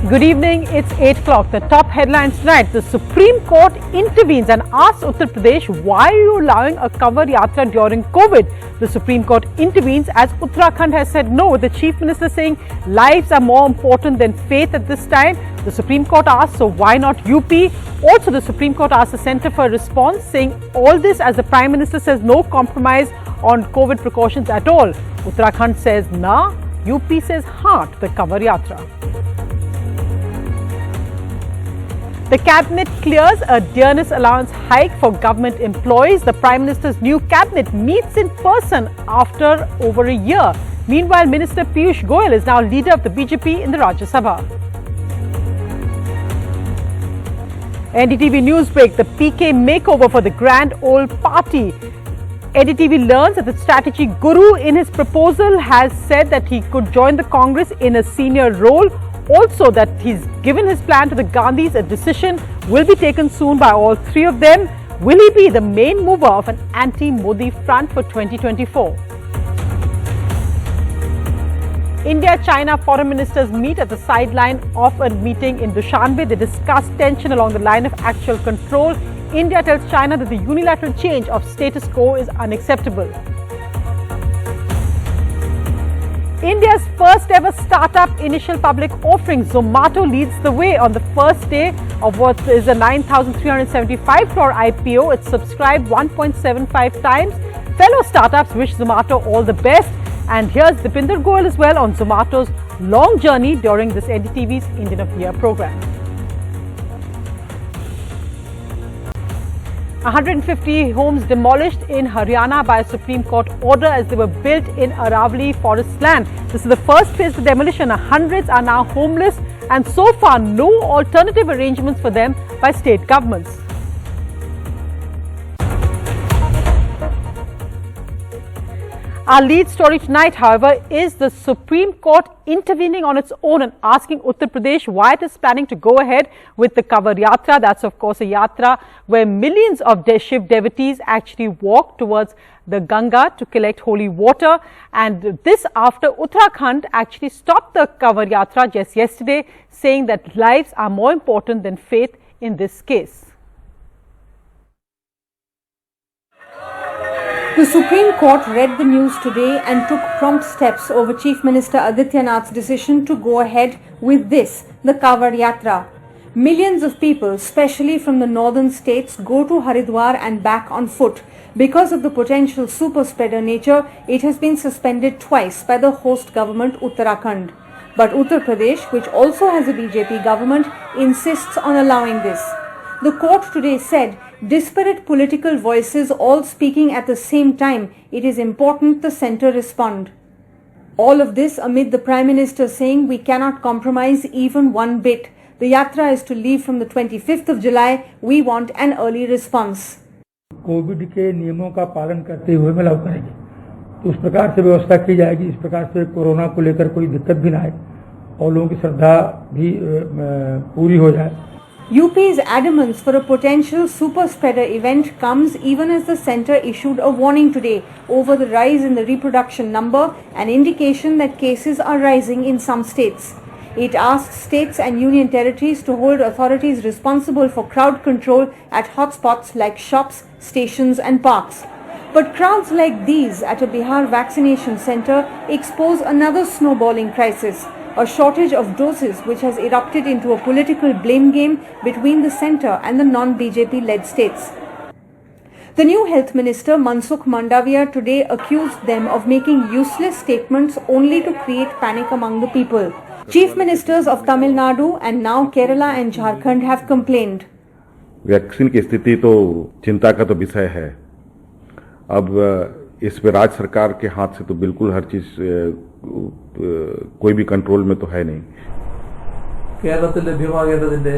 Good evening, it's 8 o'clock. The top headlines tonight. The Supreme Court intervenes and asks Uttar Pradesh, why are you allowing a Kanwar Yatra during COVID? The Supreme Court intervenes as Uttarakhand has said no, the Chief Minister saying lives are more important than faith at this time. The Supreme Court asks, so why not UP? Also, the Supreme Court asks the Centre for a response, saying all this as the Prime Minister says no compromise on COVID precautions at all. Uttarakhand says nah, UP says haan to the Kanwar Yatra. The Cabinet clears a dearness allowance hike for government employees. The Prime Minister's new Cabinet meets in person after over a year. Meanwhile, Minister Piyush Goyal is now leader of the BJP in the Rajya Sabha. NDTV Newsbreak, the PK makeover for the Grand Old Party. NDTV learns that the strategy guru in his proposal has said that he could join the Congress in a senior role. Also that he's given his plan to the Gandhis. A decision will be taken soon by all three of them. Will he be the main mover of an anti-Modi front for 2024? India-China foreign ministers meet at the sideline of a meeting in Dushanbe. They discuss tension along the line of actual control. India tells China that the unilateral change of status quo is unacceptable. India's first ever startup initial public offering, Zomato leads the way. On the first day of what is a 9,375 crore IPO, it subscribed 1.75 times. Fellow startups wish Zomato all the best. And here's Dipinder Goyal as well on Zomato's long journey during this NDTV's Indian of the Year program. 150 homes demolished in Haryana by a Supreme Court order as they were built in Aravali forest land. This is the first phase of demolition. Hundreds are now homeless and so far no alternative arrangements for them by state governments. Our lead story tonight, however, is the Supreme Court intervening on its own and asking Uttar Pradesh why it is planning to go ahead with the Kanwar Yatra. That's, of course, a yatra where millions of Shiv devotees actually walk towards the Ganga to collect holy water. And this after Uttarakhand actually stopped the Kanwar Yatra just yesterday, saying that lives are more important than faith in this case. The Supreme Court read the news today and took prompt steps over Chief Minister Adityanath's decision to go ahead with this, the Kanwar Yatra. Millions of people, especially from the northern states, go to Haridwar and back on foot. Because of the potential super spreader nature, it has been suspended twice by the host government Uttarakhand. But Uttar Pradesh, which also has a BJP government, insists on allowing this. The court today said, disparate political voices all speaking at the same time, it is important the centre respond. All of this amid the Prime Minister saying we cannot compromise even one bit. The yatra is to leave from the 25th of July. We want an early response. Covid के नियमों का पालन करते हुए में लागू करेंगे, तो उस प्रकार से व्यवस्था की जाएगी, इस प्रकार से कोरोना को लेकर कोई दिक्कत भी ना आए और लोगों की श्रद्धा भी पूरी हो जाए. UP's adamance for a potential super spreader event comes even as the centre issued a warning today over the rise in the reproduction number, an indication that cases are rising in some states. It asks states and union territories to hold authorities responsible for crowd control at hotspots like shops, stations and parks. But crowds like these at a Bihar vaccination centre expose another snowballing crisis. A shortage of doses which has erupted into a political blame game between the centre and the non-BJP led states. The new Health Minister Mansukh Mandavia today accused them of making useless statements only to create panic among the people. Chief Ministers of Tamil Nadu and now Kerala and Jharkhand have complained. Vaccine की स्थिति तो चिंता का तो विषय है. अब इस पे राज्य सरकार के हाथ से तो बिल्कुल हर चीज कोई भी कंट्रोल में तो है नहीं. കേരളത്തിൽ ലഭ്യമാകേണ്ടതിന്റെ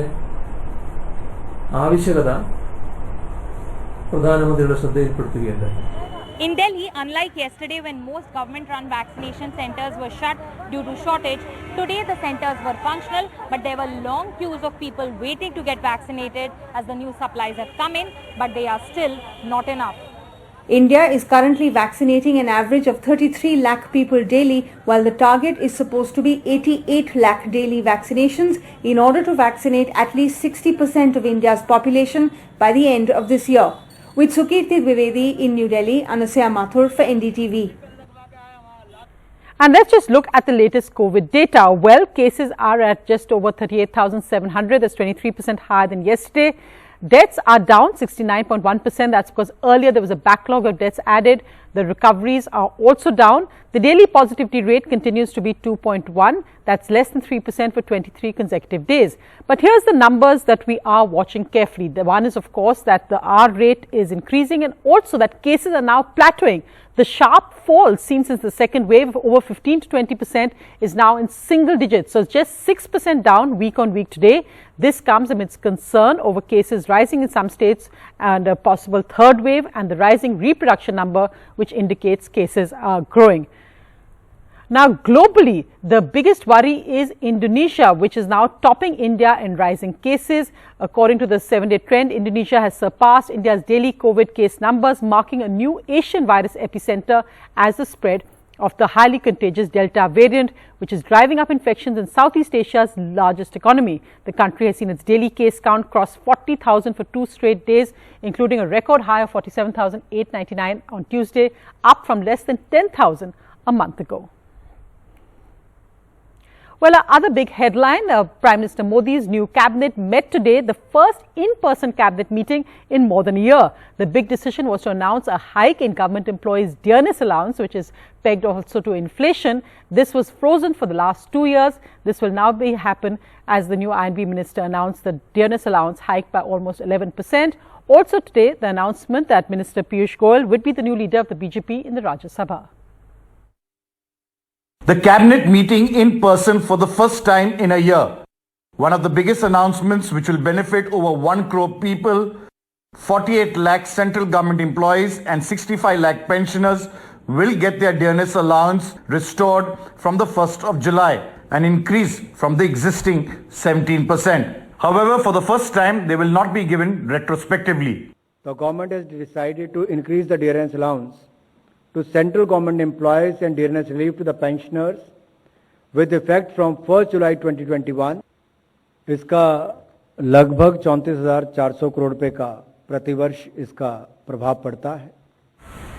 ആവശ്യകത പ്രധാനമന്ത്രിയുടെ ശ്രദ്ധയിൽപ്പെടുത്തുകയുണ്ടായി. In Delhi, unlike yesterday when most government-run vaccination centers were shut due to shortage, today the centers were functional, but there were long queues of people waiting to get vaccinated as the new supplies have come in, but they are still not enough. India is currently vaccinating an average of 33 lakh people daily, while the target is supposed to be 88 lakh daily vaccinations in order to vaccinate at least 60% of India's population by the end of this year. With Sukirti Dwivedi in New Delhi, Anusaya Mathur for NDTV. And let's just look at the latest COVID data. Well, cases are at just over 38,700. That's 23% higher than yesterday. Deaths are down 69.1%. That's because earlier there was a backlog of deaths added. The recoveries are also down. The daily positivity rate continues to be 2.1. That's less than 3% for 23 consecutive days. But here's the numbers that we are watching carefully. The one is, of course, that the R rate is increasing and also that cases are now plateauing. The sharp fall seen since the second wave of over 15 to 20% is now in single digits. So it's just 6% down week on week today. This comes amidst concern over cases rising in some states and a possible third wave and the rising reproduction number, which indicates cases are growing. Now, globally, the biggest worry is Indonesia, which is now topping India in rising cases. According to the 7-day trend, Indonesia has surpassed India's daily COVID case numbers, marking a new Asian virus epicenter as the spread of the highly contagious Delta variant, which is driving up infections in Southeast Asia's largest economy. The country has seen its daily case count cross 40,000 for 2 straight days, including a record high of 47,899 on Tuesday, up from less than 10,000 a month ago. Well, our other big headline, Prime Minister Modi's new cabinet met today, the first in-person cabinet meeting in more than a year. The big decision was to announce a hike in government employees' dearness allowance, which is pegged also to inflation. This was frozen for the last 2 years. This will now happen as the new I&B minister announced the dearness allowance hike by almost 11%. Also today, the announcement that Minister Piyush Goyal would be the new leader of the BJP in the Rajya Sabha. The cabinet meeting in person for the first time in a year. One of the biggest announcements which will benefit over 1 crore people, 48 lakh central government employees and 65 lakh pensioners will get their dearness allowance restored from the 1st of July, an increase from the existing 17%. However, for the first time, they will not be given retrospectively. The government has decided to increase the dearness allowance to central government employees and dearness relief to the pensioners with effect from 1st July 2021. इसका लगभग 34,400 करोड़ रुपए का प्रतिवर्ष इसका प्रभाव पड़ता है.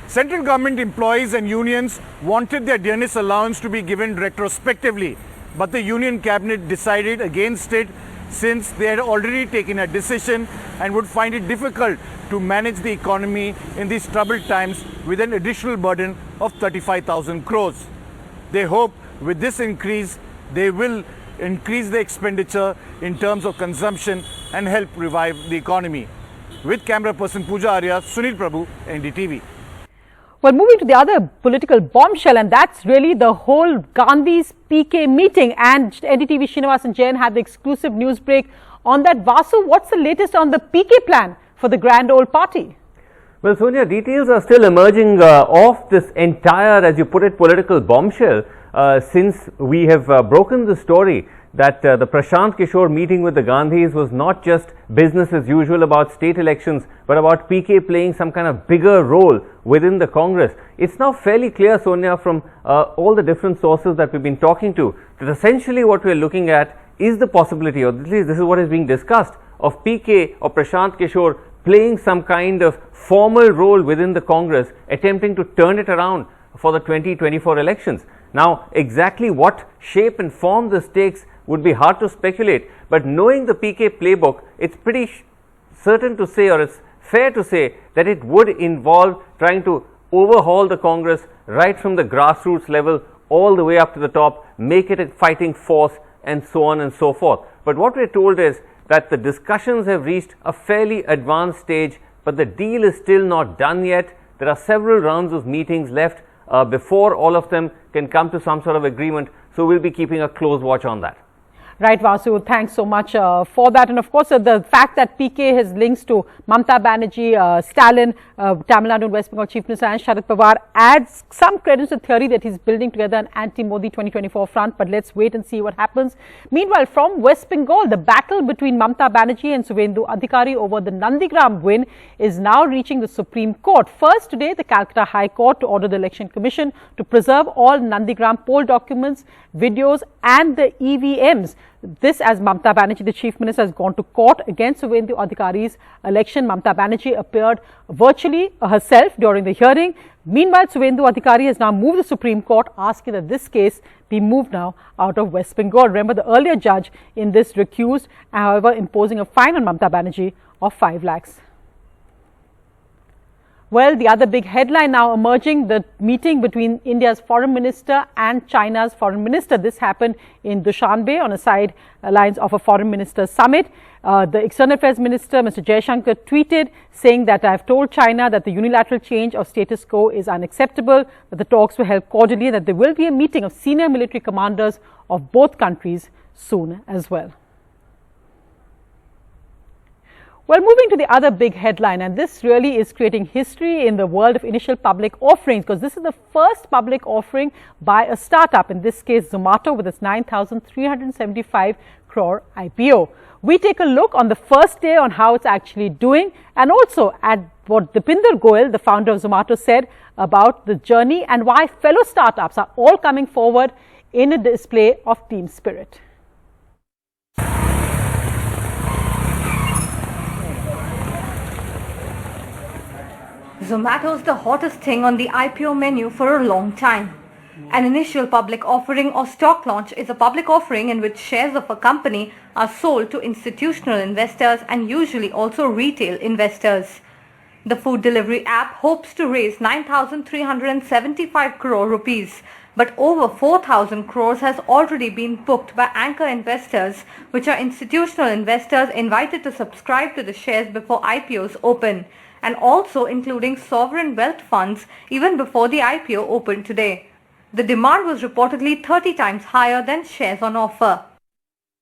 Central government employees and unions wanted their dearness allowance to be given retrospectively, but the union cabinet decided against it since they had already taken a decision and would find it difficult to manage the economy in these troubled times with an additional burden of 35,000 crores. They hope with this increase, they will increase the expenditure in terms of consumption and help revive the economy. With camera person Pooja Arya, Sunil Prabhu, NDTV. Well, moving to the other political bombshell, and that's really the whole Gandhi's PK meeting. And NDTV Srinivas and Jain had the exclusive news break on that. Vasu, what's the latest on the PK plan for the grand old party? Well, Sonia, details are still emerging of this entire, as you put it, political bombshell since we have broken the story that the Prashant Kishor meeting with the Gandhis was not just business as usual about state elections, but about PK playing some kind of bigger role within the Congress. It's now fairly clear, Sonia, from all the different sources that we've been talking to, that essentially what we're looking at is the possibility, or at least this is what is being discussed, of PK or Prashant Kishor playing some kind of formal role within the Congress, attempting to turn it around for the 2024 elections. Now, exactly what shape and form this takes would be hard to speculate, but knowing the PK playbook, it's pretty certain to say, or it's fair to say, that it would involve trying to overhaul the Congress right from the grassroots level all the way up to the top, make it a fighting force, and so on and so forth. But what we're told is that the discussions have reached a fairly advanced stage, but the deal is still not done yet. There are several rounds of meetings left before all of them can come to some sort of agreement, so we'll be keeping a close watch on that. Right, Vasu, thanks so much for that. And of course, the fact that PK has links to Mamata Banerjee, Stalin, Tamil Nadu and West Bengal Chief Minister and Sharad Pawar adds some credence to the theory that he's building together an anti-Modi 2024 front. But let's wait and see what happens. Meanwhile, from West Bengal, the battle between Mamata Banerjee and Suvendu Adhikari over the Nandigram win is now reaching the Supreme Court. First today, the Calcutta High Court to order the Election Commission to preserve all Nandigram poll documents, videos and the EVMs. This as Mamata Banerjee, the Chief Minister, has gone to court against Suvendu Adhikari's election. Mamata Banerjee appeared virtually herself during the hearing. Meanwhile, Suvendu Adhikari has now moved the Supreme Court, asking that this case be moved now out of West Bengal. Remember, the earlier judge in this recused, however, imposing a fine on Mamata Banerjee of 5 lakhs. Well, the other big headline now emerging, the meeting between India's foreign minister and China's foreign minister. This happened in Dushanbe on a sidelines of a foreign minister summit. The external affairs minister, Mr. Jaishankar, tweeted saying that I have told China that the unilateral change of status quo is unacceptable, that the talks were held cordially, and that there will be a meeting of senior military commanders of both countries soon as well. Well, moving to the other big headline, and this really is creating history in the world of initial public offerings, because this is the first public offering by a startup, in this case Zomato, with its 9,375 crore IPO. We take a look on the first day on how it's actually doing, and also at what Deepinder Goyal, the founder of Zomato, said about the journey and why fellow startups are all coming forward in a display of team spirit. Zomato is the hottest thing on the IPO menu for a long time. An initial public offering or stock launch is a public offering in which shares of a company are sold to institutional investors and usually also retail investors. The food delivery app hopes to raise 9,375 crore rupees, but over 4,000 crores has already been booked by anchor investors, which are institutional investors invited to subscribe to the shares before IPOs open, and also including sovereign wealth funds even before the IPO opened today. The demand was reportedly 30 times higher than shares on offer.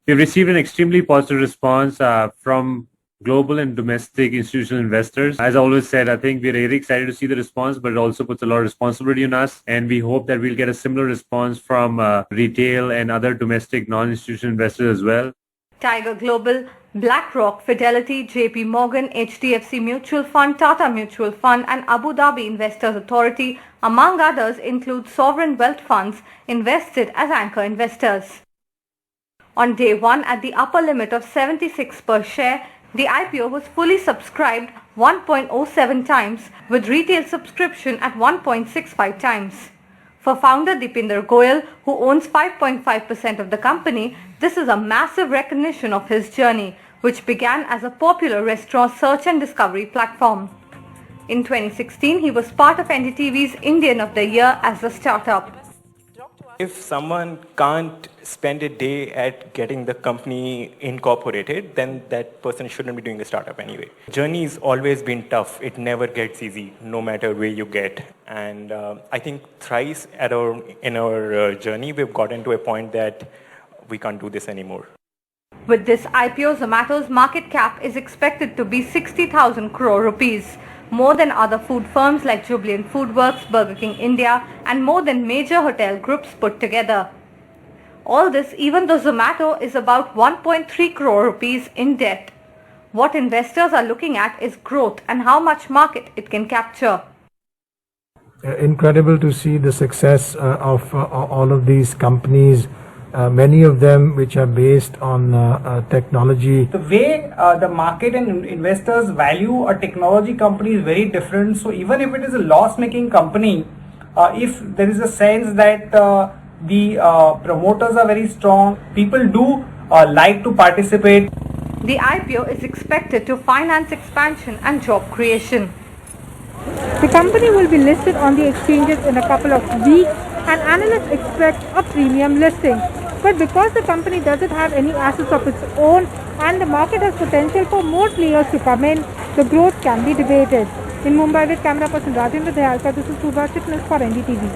We've received an extremely positive response from global and domestic institutional investors. As I always said, I think we're really excited to see the response, but it also puts a lot of responsibility on us, and we hope that we'll get a similar response from retail and other domestic non-institutional investors as well. Tiger Global, BlackRock, Fidelity, JP Morgan, HDFC Mutual Fund, Tata Mutual Fund and Abu Dhabi Investors Authority, among others, include sovereign wealth funds invested as anchor investors. On day one, at the upper limit of 76 per share, the IPO was fully subscribed 1.07 times, with retail subscription at 1.65 times. For founder Deepinder Goyal, who owns 5.5% of the company, this is a massive recognition of his journey, which began as a popular restaurant search and discovery platform. In 2016, he was part of NDTV's Indian of the Year as a startup. If someone can't spend a day at getting the company incorporated, then that person shouldn't be doing a startup anyway. Journey has always been tough. It never gets easy, no matter where you get. And I think thrice in our journey, we've gotten to a point that we can't do this anymore. With this IPO, Zomato's market cap is expected to be 60,000 crore rupees, more than other food firms like Jubilant Foodworks, Burger King India, and more than major hotel groups put together. All this even though Zomato is about 1.3 crore rupees in debt. What investors are looking at is growth and how much market it can capture. Incredible to see the success of all of these companies, many of them which are based on technology. The way the market and investors value a technology company is very different. So even if it is a loss-making company, if there is a sense that the promoters are very strong, people do like to participate. The IPO is expected to finance expansion and job creation. The company will be listed on the exchanges in a couple of weeks, and analysts expect a premium listing. But because the company doesn't have any assets of its own and the market has potential for more players to come in, the growth can be debated. In Mumbai with camera person Rajendra Dayalkar, this is Subha Chitness for NDTV.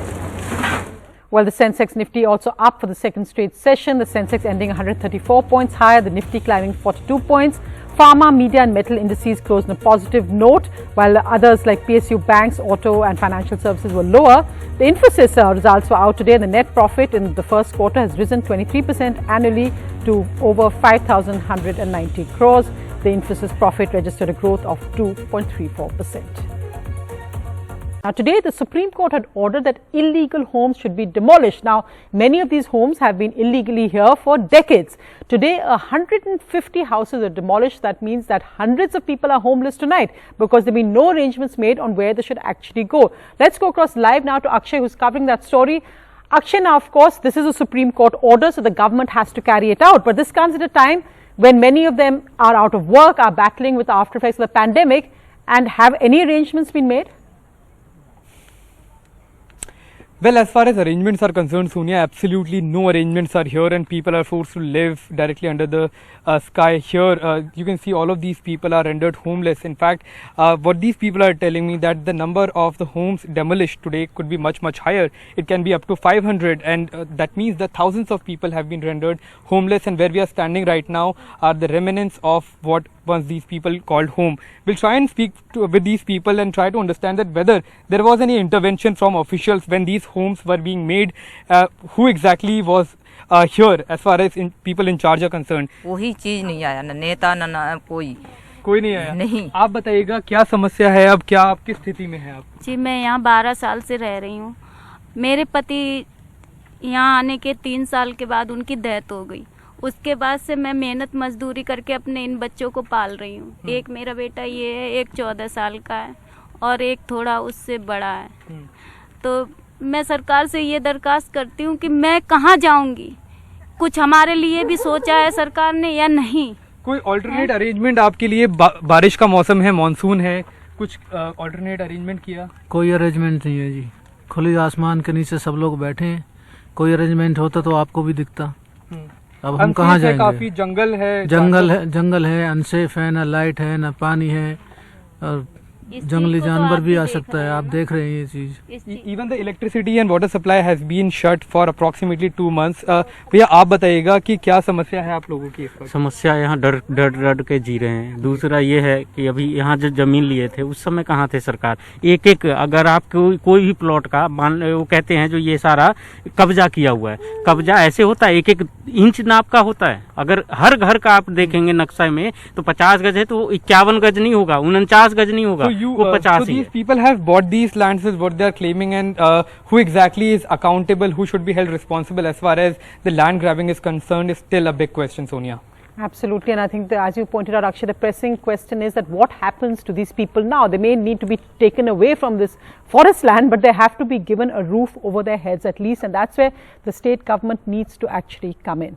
Well, the Sensex Nifty also up for the second straight session. The Sensex ending 134 points higher, the Nifty climbing 42 points. Pharma, media and metal indices closed on a positive note, while others like PSU banks, auto and financial services were lower. The Infosys results were out today. The net profit in the first quarter has risen 23% annually to over 5,190 crores. The Infosys profit registered a growth of 2.34%. Now, today the Supreme Court had ordered that illegal homes should be demolished. Now, many of these homes have been illegally here for decades. Today, 150 houses are demolished. That means that hundreds of people are homeless tonight because there have been no arrangements made on where they should actually go. Let's go across live now to Akshay, who's covering that story. Akshay, now, of course, this is a Supreme Court order, so the government has to carry it out. But this comes at a time when many of them are out of work, are battling with the after effects of the pandemic. And have any arrangements been made? Well, as far as arrangements are concerned, Sonia, absolutely no arrangements are here and people are forced to live directly under the sky here. You can see all of these people are rendered homeless. In fact, what these people are telling me that the number of the homes demolished today could be much higher. It can be up to 500, and that means that thousands of people have been rendered homeless, and where we are standing right now are the remnants of what once these people called home. We'll try and speak with these people and try to understand that whether there was any intervention from officials when these homes were being made, who exactly was here as far as people in charge are concerned. कोई चीज नहीं आया, ना नेता ना कोई नहीं आया। नहीं। आप बताइएगा क्या समस्या है, अब क्या आपकी स्थिति में है आप? जी, मैं यहाँ 12 साल से रह रही हूँ। मेरे पति यहाँ आने के 3 साल के बाद उनकी डेथ हो गई। उसके बाद से मैं मेहनत मजदूरी करके अपने इन बच्चों को पाल रही हूँ। एक मेरा बेटा ये है, एक 14 साल का है और एक थोड़ा उससे बड़ा है। तो मैं सरकार से ये दरखास्त करती हूँ कि मैं कहाँ जाऊँगी, कुछ हमारे लिए भी सोचा है सरकार ने या नहीं? कोई ऑल्टरनेट अरेंजमेंट आपके लिए? बारिश का मौसम है, मानसून है, कुछ ऑल्टरनेट अरेंजमेंट किया? कोई अरेंजमेंट नहीं है जी। खुले आसमान के नीचे सब लोग बैठे हैं। कोई अरेंजमेंट होता तो आपको भी दिखता। अब हम कहाँ जाएंगे? काफी जंगल है, अनसेफ है, ना लाइट है, ना पानी है, और जंगली जानवर भी आ सकता है। आप देख रहे हैं ये चीज। Even the electricity and water supply has been shut for approximately 2 months। भैया आप बताइएगा कि क्या समस्या है आप लोगों की इस वक्त? समस्या यहाँ डर के जी रहे हैं। दूसरा ये है कि अभी यहाँ जो जमीन लिए थे उस समय कहाँ थे सरकार? एक अगर आप कोई भी प्लॉट का मान, वो कहते हैं जो ये सारा कब्जा किया हुआ है, कब्जा ऐसे होता है 1-1 इंच नाप का होता है। अगर हर घर का आप देखेंगे नक्शा में तो 50 गज है तो 51 गज नहीं होगा, 49 गज नहीं होगा। So these people have bought these lands is what they are claiming, and who exactly is accountable, who should be held responsible as far as the land grabbing is concerned is still a big question, Sonia. Absolutely, and I think that, as you pointed out, Akshay, the pressing question is that what happens to these people now? They may need to be taken away from this forest land, but they have to be given a roof over their heads at least, and that's where the state government needs to actually come in.